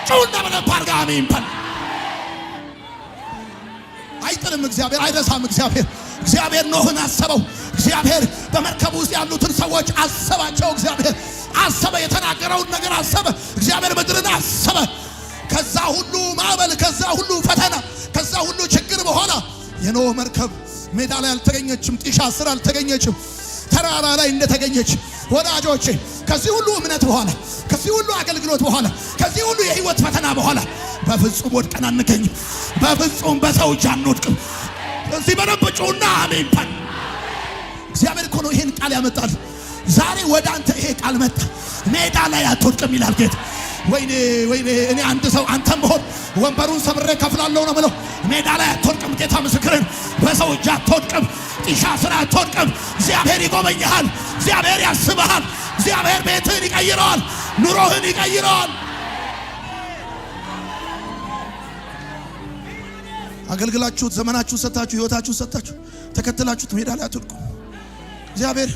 ጩና በደንብ አድርጋ አሜን በል። አይጥልም እግዚአብሔር፣ አይረሳም እግዚአብሔር ኖህን አሰበው። እግዚአብሔር በመርከቡ ውስጥ ያሉትን ሰዎች አሰባቸው። እግዚአብሔር አሰበ፣ የተናገረውን ነገር አሰበ። እግዚአብሔር ምድርን አሰበ። ከዛ ሁሉ ማዕበል፣ ከዛ ሁሉ ፈተና፣ ከዛ ሁሉ ችግር በኋላ የኖህ መርከብ ሜዳ ላይ አልተገኘችም። ጢሻ ስር አልተገኘችም። ተራራ ላይ እንደተገኘች ወዳጆቼ፣ ከዚህ ሁሉ እምነት በኋላ፣ ከዚህ ሁሉ አገልግሎት በኋላ፣ ከዚህ ሁሉ የህይወት ፈተና በኋላ በፍጹም ወድቀን አንገኝም። በፍጹም በሰው እጅ አንወድቅም። እዚህ በደንብ ጩና አሜን በል። እግዚአብሔር እኮ ነው ይሄን ቃል ያመጣል። ዛሬ ወደ አንተ ይሄ ቃል መጣ። ሜዳ ላይ አትወድቅም ይላል ጌታ። ወይኔ እኔ አንድ ሰው አንተም በሆን ወንበሩን ሰብሬ ከፍላለሁ ነው ብለው። ሜዳ ላይ አትወድቅም። ጌታ ምስክርን፣ በሰው እጅ አትወድቅም። ጢሻ ስራ አትወድቅም። እግዚአብሔር ይጎበኛል። እግዚአብሔር ያስብሃል። እግዚአብሔር ቤትህን ይቀይረዋል። ኑሮህን ይቀይረዋል። አገልግላችሁት፣ ዘመናችሁን ሰጣችሁ፣ ህይወታችሁን ሰጣችሁ፣ ተከትላችሁት ሜዳ ላይ አትወድቁ። እግዚአብሔር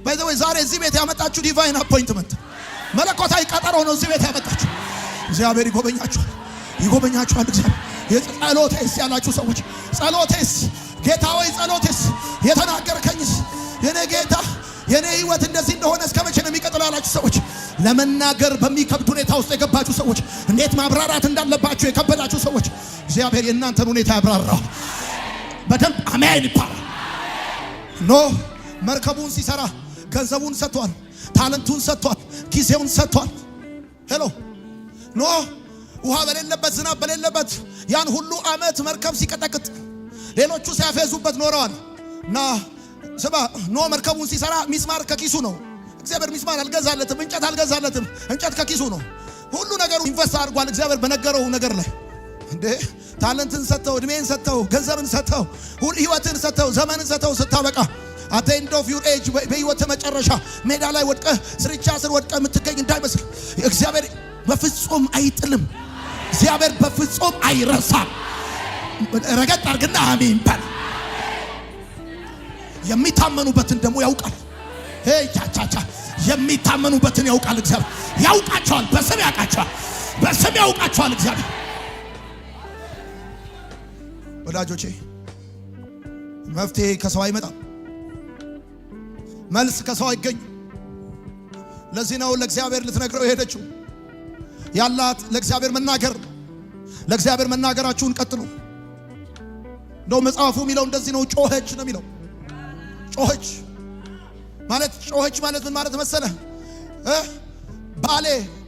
ባይዘው ዛሬ እዚህ ቤት ያመጣችሁ ዲቫይን አፖይንትመንት፣ መለኮታዊ ቀጠሮ ነው እዚህ ቤት ያመጣችሁ። እግዚአብሔር ይጎበኛችኋል። እግዚአብሔር የጸሎቴስ ያላችሁ ሰዎች ጸሎቴስ፣ ጌታ ሆይ ጸሎቴስ፣ የተናገርከኝስ የኔ ጌታ የኔ ህይወት እንደዚህ እንደሆነ እስከ መቼ ነው የሚቀጥለው ያላችሁ ሰዎች፣ ለመናገር በሚከብድ ሁኔታ ውስጥ የገባችሁ ሰዎች፣ እንዴት ማብራራት እንዳለባችሁ የከበዳችሁ ሰዎች፣ እግዚአብሔር የእናንተን ሁኔታ ያብራራው። በደንብ አሜን ይባላል። ኖህ መርከቡን ሲሰራ ገንዘቡን ሰጥቷል፣ ታለንቱን ሰጥቷል፣ ጊዜውን ሰጥቷል። ሄሎ ኖህ ውሃ በሌለበት ዝናብ በሌለበት ያን ሁሉ ዓመት መርከብ ሲቀጠቅጥ ሌሎቹ ሲያፈዙበት ኖረዋል። እና ስማ ኖህ መርከቡን ሲሰራ ሚስማር ከኪሱ ነው። እግዚአብሔር ሚስማር አልገዛለትም፣ እንጨት አልገዛለትም። እንጨት ከኪሱ ነው። ሁሉ ነገሩ ኢንቨስት አድርጓል እግዚአብሔር በነገረው ነገር ላይ። እንዴ ታለንትን ሰጥተው፣ እድሜን ሰጥተው፣ ገንዘብን ሰጥተው፣ ሁሉ ህይወትን ሰጥተው፣ ዘመንን ሰጥተው ስታበቃ at the end of your age በህይወት መጨረሻ ሜዳ ላይ ወድቀህ ስርቻ ስር ወድቀህ የምትገኝ እንዳይመስል። እግዚአብሔር በፍጹም አይጥልም። እግዚአብሔር በፍጹም አይረሳም። ረገጥ አድርግና አሜን በል። የሚታመኑበትን ደግሞ ያውቃል። ቻቻቻ የሚታመኑበትን ያውቃል። እግዚአብሔር ያውቃቸዋል። በስም ያውቃቸዋል። በስም ያውቃቸዋል እግዚአብሔር። ወዳጆቼ መፍትሄ ከሰው አይመጣም። መልስ ከሰው አይገኝ። ለዚህ ነው ለእግዚአብሔር ልትነግረው የሄደችው ያላት ለእግዚአብሔር መናገር። ለእግዚአብሔር መናገራችሁን ቀጥሉ። እንደው መጽሐፉ የሚለው እንደዚህ ነው፣ ጮኸች ነው የሚለው። ጮኸች ማለት ምን ማለት መሰለ?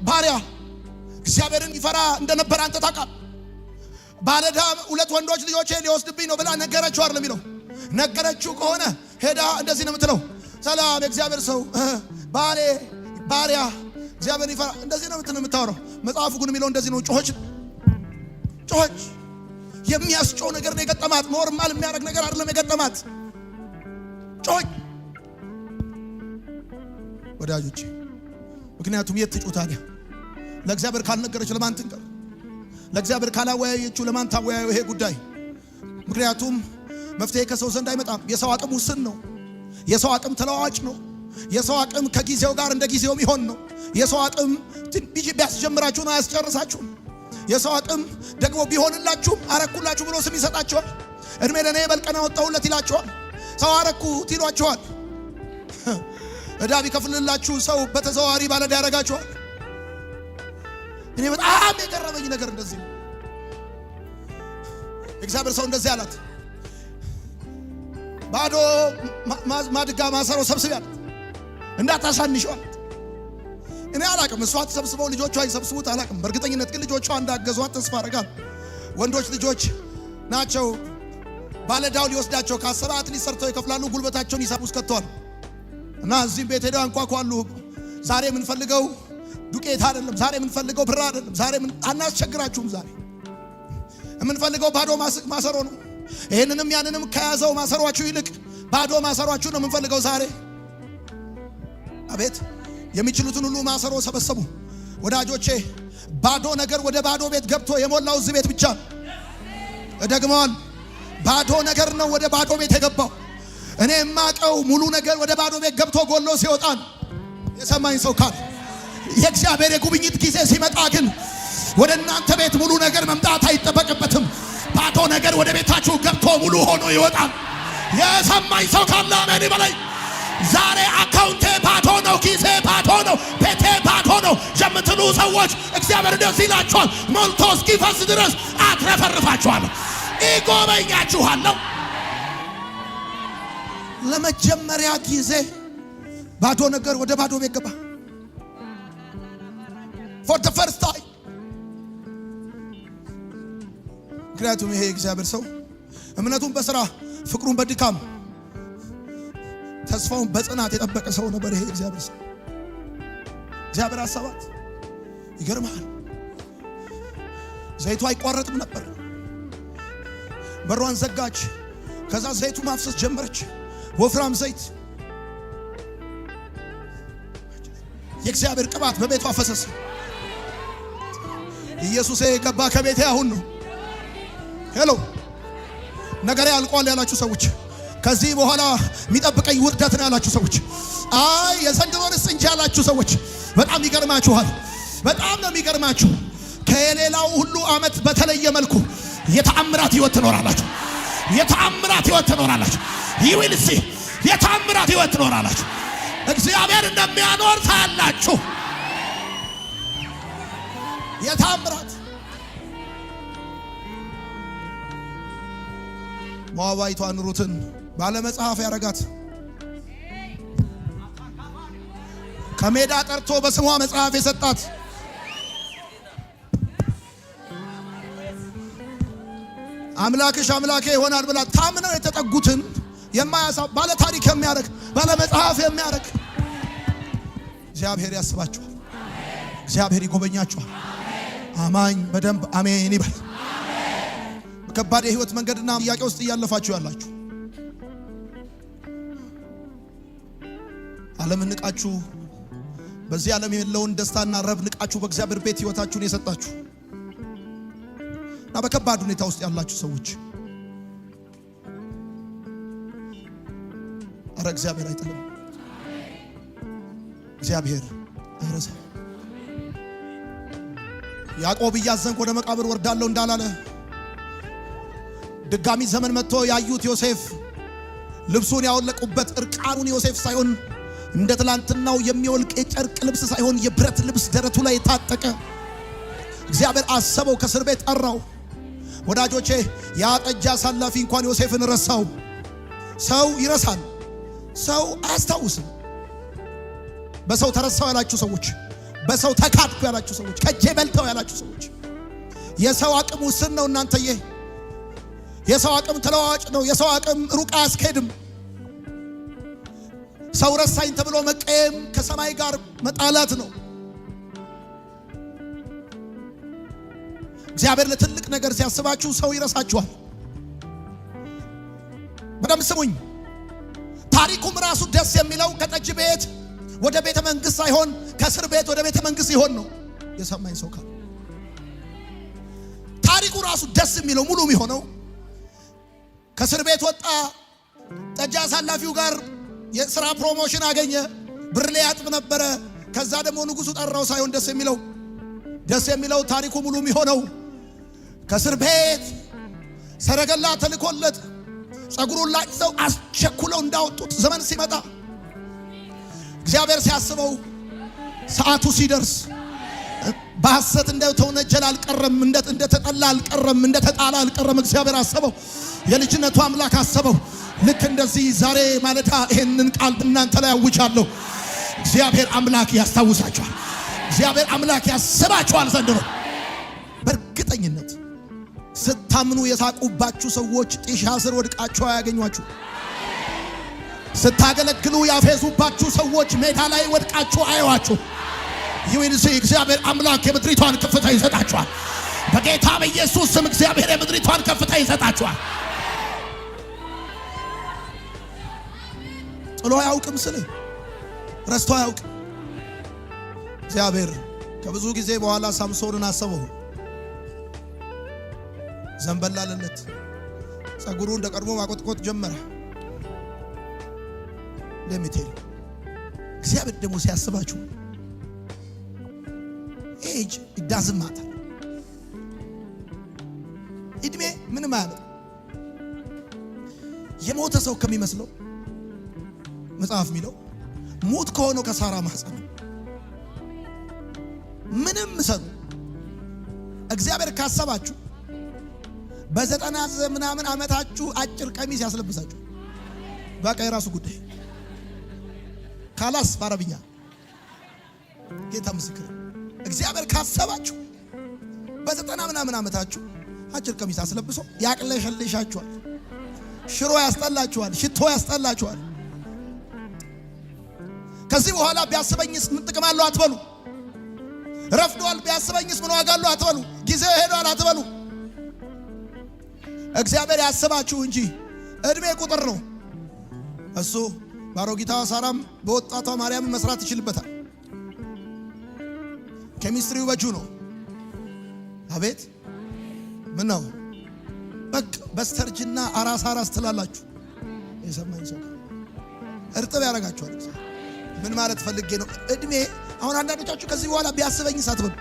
ባሪያ እግዚአብሔርን ይፈራ እንደነበር አንተ ታውቃለህ። ባለዳ ሁለት ወንዶች ልጆቼ ሊወስድብኝ ነው ብላ ነገረችው አይደል የሚለው። ነገረችው ከሆነ ሄዳ እንደዚህ ነው የምትለው፣ ሰላም የእግዚአብሔር ሰው ባሪያ እግዚአብሔር ይፈራ እንደዚህ ነው የምታወራው። መጽሐፉ ግን የሚለው እንደዚህ ነው፣ ጮኸች። የሚያስጮህ ነገር ነው የገጠማት። ኖርማል የሚያደርግ ነገር አይደለም የገጠማት። ጮኸች ወዳጆቼ። ምክንያቱም የት ትጩህ ታዲያ? ለእግዚአብሔር ካልነገረች ለማን ትንገር? ለእግዚአብሔር ካላወያየችው ለማን ታወያየው ይሄ ጉዳይ? ምክንያቱም መፍትሄ ከሰው ዘንድ አይመጣም። የሰው አቅም ውስን ነው። የሰው አቅም ተለዋዋጭ ነው። የሰው አቅም ከጊዜው ጋር እንደ ጊዜው የሚሆን ነው። የሰው አቅም ቢያስጀምራችሁ ነው አያስጨርሳችሁም። የሰው አቅም ደግሞ ቢሆንላችሁም አረኩላችሁ ብሎ ስም ይሰጣችኋል። እድሜ ለኔ በልቀና ወጣሁለት ይላችኋል። ሰው አረኩት ይሏችኋል። ዕዳ ቢከፍልላችሁ ሰው በተዘዋዋሪ ባለዕዳ ያደርጋችኋል። እኔ በጣም የገረመኝ ነገር እንደዚህ ነው። እግዚአብሔር ሰው እንደዚህ አላት፣ ባዶ ማድጋ ማሰሮ ሰብስቢ አላት፣ እንዳታሳንሺው አላት። እኔ አላቅም እሷ ተሰብስበው ልጆቿ ይሰብስቡት አላቅም። በእርግጠኝነት ግን ልጆቿ እንዳገዟት ተስፋ አደርጋለሁ። ወንዶች ልጆች ናቸው። ባለዕዳው ሊወስዳቸው ካሰበ አትሊስት ሰርተው ይከፍላሉ። ጉልበታቸውን ይሳቡ እስከተዋል እና እዚህም ቤት ሄደው አንኳኳሉ። ዛሬ የምንፈልገው ዱቄት አይደለም፣ ዛሬ የምንፈልገው ብር አይደለም፣ ዛሬ አናስቸግራችሁም። ዛሬ የምንፈልገው ባዶ ማሰሮ ነው። ይሄንንም ያንንም ከያዘው ማሰሯችሁ ይልቅ ባዶ ማሰሯችሁ ነው የምንፈልገው ዛሬ። አቤት የሚችሉትን ሁሉ ማሰሮ ሰበሰቡ። ወዳጆቼ ባዶ ነገር ወደ ባዶ ቤት ገብቶ የሞላው እዚህ ቤት ብቻ። እደግመዋል፣ ባዶ ነገር ነው ወደ ባዶ ቤት የገባው። እኔ የማቀው ሙሉ ነገር ወደ ባዶ ቤት ገብቶ ጎሎ ሲወጣ ነው። የሰማኝ ሰው ካለ የእግዚአብሔር የጉብኝት ጊዜ ሲመጣ ግን ወደ እናንተ ቤት ሙሉ ነገር መምጣት አይጠበቅበትም። ባዶ ነገር ወደ ቤታችሁ ገብቶ ሙሉ ሆኖ ይወጣል። የሰማኝ ሰው ካለ አሜን ይበለኝ። ዛሬ አካውንቴ ባዶ ነው፣ ኪሴ ባዶ ነው፣ ቤቴ ባዶ ነው የምትሉ ሰዎች እግዚአብሔር እንደዚህ ይላችኋል፣ ሞልቶ እስኪፈስ ድረስ አትረፈርፋችኋለሁ፣ ይጎበኛችኋለሁ። ለመጀመሪያ ጊዜ ባዶ ነገር ወደ ባዶ ቤት ገባ። for the first time። ምክንያቱም ይሄ እግዚአብሔር ሰው እምነቱን በሥራ ፍቅሩን በድካም ተስፋውን በጽናት የጠበቀ ሰው ነበር። ይሄ እግዚአብሔር ሰው እግዚአብሔር አሰባት። ይገርማል። ዘይቱ አይቋረጥም ነበር። በሯን ዘጋች። ከዛ ዘይቱ ማፍሰስ ጀመረች። ወፍራም ዘይት የእግዚአብሔር ቅባት በቤቷ ፈሰሰ። ኢየሱስ የገባ ከቤቴ አሁን ነው። ሄሎ ነገሬ አልቋል ያላችሁ ሰዎች፣ ከዚህ በኋላ የሚጠብቀኝ ውርደት ነው ያላችሁ ሰዎች፣ አይ የዘንድሮንስ እንጂ ያላችሁ ሰዎች በጣም ይገርማችኋል። በጣም ነው የሚገርማችሁ። ከሌላው ሁሉ ዓመት በተለየ መልኩ የተአምራት ህይወት ትኖራላችሁ። የተአምራት ህይወት ትኖራላችሁ። ይዊልሲ የተአምራት ህይወት ትኖራላችሁ። እግዚአብሔር እንደሚያኖር ታያላችሁ። የተአምራት ሞዓባዊቷን ሩትን ባለ መጽሐፍ ያረጋት ከሜዳ ጠርቶ በስሟ መጽሐፍ የሰጣት አምላክሽ አምላኬ ይሆናል ብላ ታምነው የተጠጉትን የማያሳብ ባለ ታሪክ የሚያረግ ባለ መጽሐፍ የሚያረግ እግዚአብሔር ያስባችኋል። እግዚአብሔር ይጎበኛችኋል። አማኝ በደንብ አሜን ይበል። በከባድ የህይወት መንገድና ጥያቄ ውስጥ እያለፋችሁ ያላችሁ ዓለምን ንቃችሁ በዚህ ዓለም ያለውን ደስታና ረብ ንቃችሁ በእግዚአብሔር ቤት ህይወታችሁን የሰጣችሁ እና በከባድ ሁኔታ ውስጥ ያላችሁ ሰዎች አረ እግዚአብሔር አይጥልም። እግዚአብሔር አይረሳም። ያዕቆብ እያዘንኩ ወደ መቃብር ወርዳለሁ እንዳላለ ድጋሚ ዘመን መጥቶ ያዩት ዮሴፍ ልብሱን ያወለቁበት እርቃኑን ዮሴፍ ሳይሆን እንደ ትላንትናው የሚወልቅ የጨርቅ ልብስ ሳይሆን የብረት ልብስ ደረቱ ላይ ታጠቀ። እግዚአብሔር አሰበው፣ ከእስር ቤት ጠራው። ወዳጆቼ ያ ጠጅ አሳላፊ እንኳን ዮሴፍን ረሳው። ሰው ይረሳል፣ ሰው አያስታውስም። በሰው ተረሳው ያላችሁ ሰዎች፣ በሰው ተካድኩ ያላችሁ ሰዎች፣ ከጄ በልተው ያላችሁ ሰዎች የሰው አቅም ውስን ነው። እናንተዬ የሰው አቅም ተለዋዋጭ ነው። የሰው አቅም ሩቅ አያስኬድም። ሰው ረሳኝ ተብሎ መቀየም ከሰማይ ጋር መጣላት ነው። እግዚአብሔር ለትልቅ ነገር ሲያስባችሁ ሰው ይረሳችኋል። በደም ስሙኝ። ታሪኩም ራሱ ደስ የሚለው ከጠጅ ቤት ወደ ቤተ መንግስት ሳይሆን ከእስር ቤት ወደ ቤተ መንግስት ይሆን ነው። የሰማኝ ሰው ካለ ታሪኩ ራሱ ደስ የሚለው ሙሉ የሚሆነው ከእስር ቤት ወጣ፣ ጠጅ አሳላፊው ጋር የሥራ ፕሮሞሽን አገኘ፣ ብር ሊያጥብ ነበረ። ከዛ ደግሞ ንጉሱ ጠራው ሳይሆን ደስ የሚለው ታሪኩ ሙሉ የሚሆነው ከእስር ቤት ሰረገላ ተልኮለት ጸጉሩን ላጭተው አስቸኩለው እንዳወጡት ዘመን ሲመጣ እግዚአብሔር ሲያስበው ሰዓቱ ሲደርስ በሐሰት እንደተወነጀለ አልቀረም፣ እንደተጠላ አልቀረም፣ እንደተጣላ አልቀረም። እግዚአብሔር አሰበው። የልጅነቱ አምላክ አሰበው። ልክ እንደዚህ ዛሬ ማለዳ ይሄንን ቃል እናንተ ላይ አውጃለሁ። እግዚአብሔር አምላክ ያስታውሳችኋል። እግዚአብሔር አምላክ ያስባችኋል። ዘንድሮ በእርግጠኝነት ስታምኑ የሳቁባችሁ ሰዎች ጢሻ ስር ወድቃችሁ አያገኟችሁ። ስታገለግሉ ያፌዙባችሁ ሰዎች ሜዳ ላይ ወድቃችሁ አያዋችሁ። ይሁን ሲል እግዚአብሔር አምላክ የምድሪቷን ከፍታ ይሰጣችኋል። በጌታ በኢየሱስ ስም እግዚአብሔር የምድሪቷን ከፍታ ይሰጣችኋል። ጥሎ አያውቅም፣ ስለ ረስቶ አያውቅም። እግዚአብሔር ከብዙ ጊዜ በኋላ ሳምሶንን አሰበው። ዘንበላልለት፣ ጸጉሩ እንደ ቀድሞ ማቆጥቆጥ ጀመረ። ለሚቴል እግዚአብሔር ደግሞ ሲያስባችሁ age it doesn't matter። እድሜ ምንም ማለት የሞተ ሰው ከሚመስለው መጽሐፍ የሚለው ሞት ከሆነው ከሳራ ማህፀን ምንም ሰው እግዚአብሔር ካሰባችሁ በዘጠና ምናምን ዓመታችሁ አጭር ቀሚስ ያስለብሳችሁ በቃ የራሱ ጉዳይ ካላስ ባረብኛ ጌታ ምስክር እግዚአብሔር ካሰባችሁ በዘጠና ምናምን ዓመታችሁ አጭር ቀሚስ አስለብሶ ያቅለሸልሻችኋል። ሽሮ ያስጠላችኋል፣ ሽቶ ያስጠላችኋል። ከዚህ በኋላ ቢያስበኝስ ምን ጥቅም አለው አትበሉ። ረፍዷል ቢያስበኝስ ምን ዋጋ አለው አትበሉ። ጊዜ ሄዷል አትበሉ። እግዚአብሔር ያስባችሁ እንጂ እድሜ ቁጥር ነው። እሱ ባሮጊቷ ሳራም በወጣቷ ማርያም መስራት ይችልበታል። ኬሚስትሪው በጁ ነው። አቤት ምን ነው በቃ በስተርጅና አራስ ትላላችሁ። የሰማኝ ሰው እርጥብ ያረጋችኋል። ምን ማለት ፈልጌ ነው? እድሜ አሁን አንዳንዶቻችሁ ከዚህ በኋላ ቢያስበኝስ አትበሉ።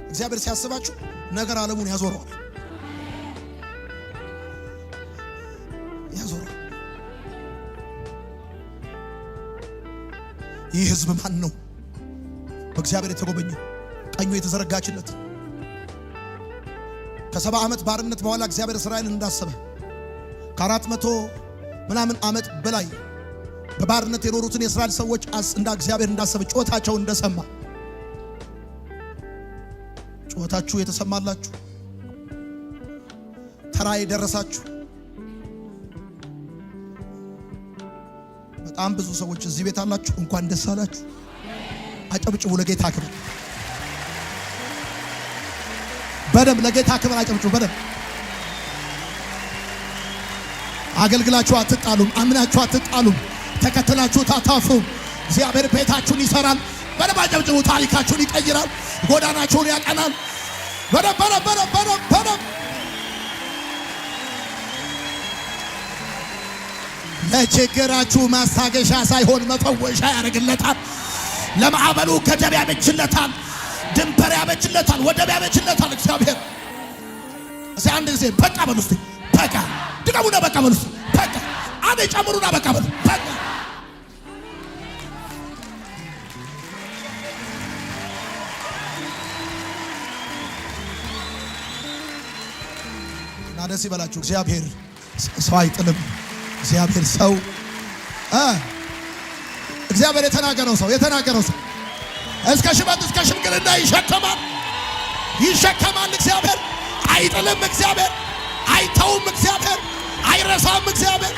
እግዚአብሔር ሲያስባችሁ ነገር ዓለሙን ያዞረዋል። ይህ ህዝብ ማን ነው? በእግዚአብሔር የተጎበኘ ቀኙ የተዘረጋችለት ከ70 ዓመት ባርነት በኋላ እግዚአብሔር እስራኤልን እንዳሰበ ከ400 ምናምን ዓመት በላይ በባርነት የኖሩትን የእስራኤል ሰዎች እንደ እግዚአብሔር እንዳሰበ ጩኸታቸውን እንደሰማ ጩኸታችሁ የተሰማላችሁ ተራ የደረሳችሁ በጣም ብዙ ሰዎች እዚህ ቤት አላችሁ። እንኳን ደስ አላችሁ። አጨብጭቡ ለጌታ ክብር። በደም ለጌታ ክብር አጨብጭቡ። በደም አገልግላችሁ አትጣሉም። አምናችሁ አትጣሉም። ተከትላችሁ ታታፉም። እግዚአብሔር ቤታችሁን ይሰራል። በደም አጨብጭቡ። ታሪካችሁን ይቀይራል። ጎዳናችሁን ያቀናል። በደም ለችግራችሁ ማስታገሻ ሳይሆን መፈወሻ ያደርግለታል። ለማዕበሉ ገደብ ያበጅለታል። ድንበር ያበጅለታል። ወደብ ያበጅለታል። እግዚአብሔር እዚህ አንድ ጊዜ በቃ በሉ እስቲ በቃ ድገሙና በቃ በሉ እስቲ በቃ አንዴ ጨምሩና በቃ በሉ በቃ እና ደስ ይበላችሁ። እግዚአብሔር ሰው አይጥልም። እግዚአብሔር ሰው እግዚአብሔር የተናገረው ሰው እስከ ሽበት እስከ ሽምግልና ይሸከማል። እግዚአብሔር አይጥልም። እግዚአብሔር አይተውም። እግዚአብሔር አይረሳም። እግዚአብሔር